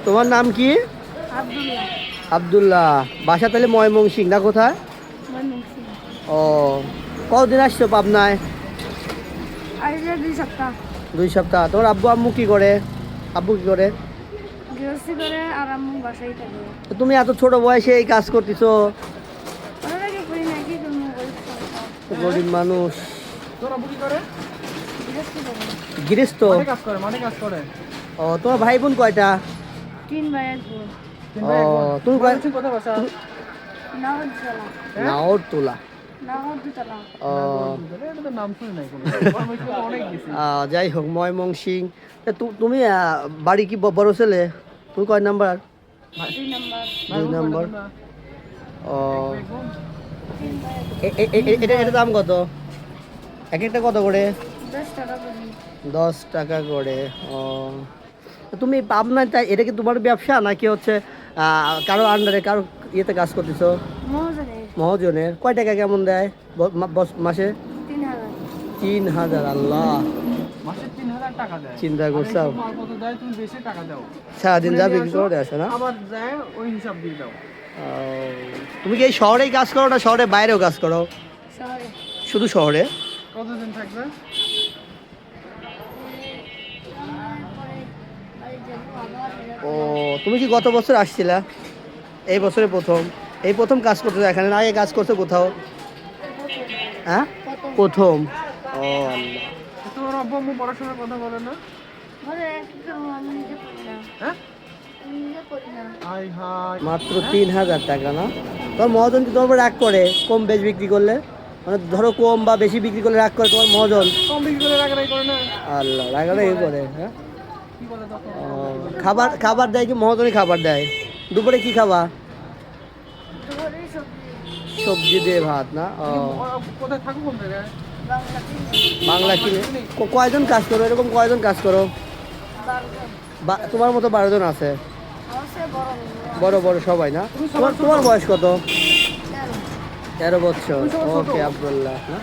তোমার নাম কি? আব্দুল্লাহ। বাসা তাহলে ময়মনসিং না কোথায়? ও, কতদিন আসছো পাবনায়? 2 সপ্তাহ। 2 সপ্তাহ। তোমার আব্বু আম্মু কি করে? আব্বু কি করে? গৃহস্থী করে আর আম্মু বাসায় থাকে। তো তুমি এত ছোট বয়সে এই কাজ করতেছো? ওরা কি করি না, কি করবো, গরিব মানুষ। তোর আব্বু কি করে? গৃহস্থী করে। গৃহস্থ? মানে কাজ করে। ও, তোমার ভাই বোন কয়টা? 3 ভাই 1 বোন। ও, তুমি কোথায় বাসা? নাগরদোলা। নাওরতলা। নাগরদোলা। ও, এটা তো নাম শুনি নাই কোনো। অনেক গেছি। যাই হোক ময়মনসিং। তা তুমি বাড়ি কি বড় ছেলে? তুমি কয় নাম্বার? 2 নাম্বার। 2 নাম্বার। ও, 3 ভাই। এটা দাম কত? এক একটা কত করে? 10 টাকা করে। 10 টাকা করে। ও, তো তুমি পাবনায়, তাই এটা কি তোমার ব্যবসা নাকি হচ্ছে কারো আন্ডারে কারো ইয়েতে কাজ করতেছো? মহাজনে। মহাজনের। কয় টাকা কেমন দেয় মাসে? 3000। 3000। আল্লাহ, মাসে 3000 টাকা দেয়। চিন্তা আর করছো? এইসব মাল কত দেয়, তুমি বেশি টাকা দাও। সারাদিন শুনে যাবে নিয়ে কি আসো, করে আসো না? আবার যায় ওই হিসাব দিয়ে দাও। ও, তুমি কি এই শহরেই কাজ করো না শহরের বাইরেও কাজ করো? শহরে। শুধু শহরে? কতদিন থাকবে? ও, তুমি কি গত বছর আসছিলা? এই বছরে প্রথম? এই প্রথম কাজ করতেছো এখানে, না আগে কাজ করছো কোথাও? হ্যাঁ, প্রথম। ও আল্লাহ। তোমার আব্বু আম্মু পড়াশোনার কথা বলে না? ঘরে কি করবো, আমি নিজে করি না। হ্যাঁ? আমি নিজে করি না। High high. মাত্র 3000 টাকা না? তোমার মহাজন কি তোমার উপর রাগ করে কম বেশ বিক্রি করলে? মানে ধরো কম বা বেশি বিক্রি করলে রাগ করে তোমার মহাজন? কম বিক্রি করে রাগারাগি করে না? আল্লাহ, রাগারাগি করে? হ্যাঁ। কি বলে তখন? ও, খাবার খাবার দেয় কি মহাজনই খাবার দেয়? দুপুরে কি খাবা? দুপুরে সবজি। সবজি দিয়ে ভাত না? ও, কোথায় থাকো, কোন জায়গায়? বাংলা কিনে। বাংলা কিনে। কয়জন কাজ করো এরকম, কয়জন কাজ করো? 12 জন। তোমার মতো 12 জন আছে? আমার চেয়ে বড় বড়। বড় বড় সবাই না? তোমার বয়স কত? 13। 13 বছর। ওকে আব্দুল্লাহ না?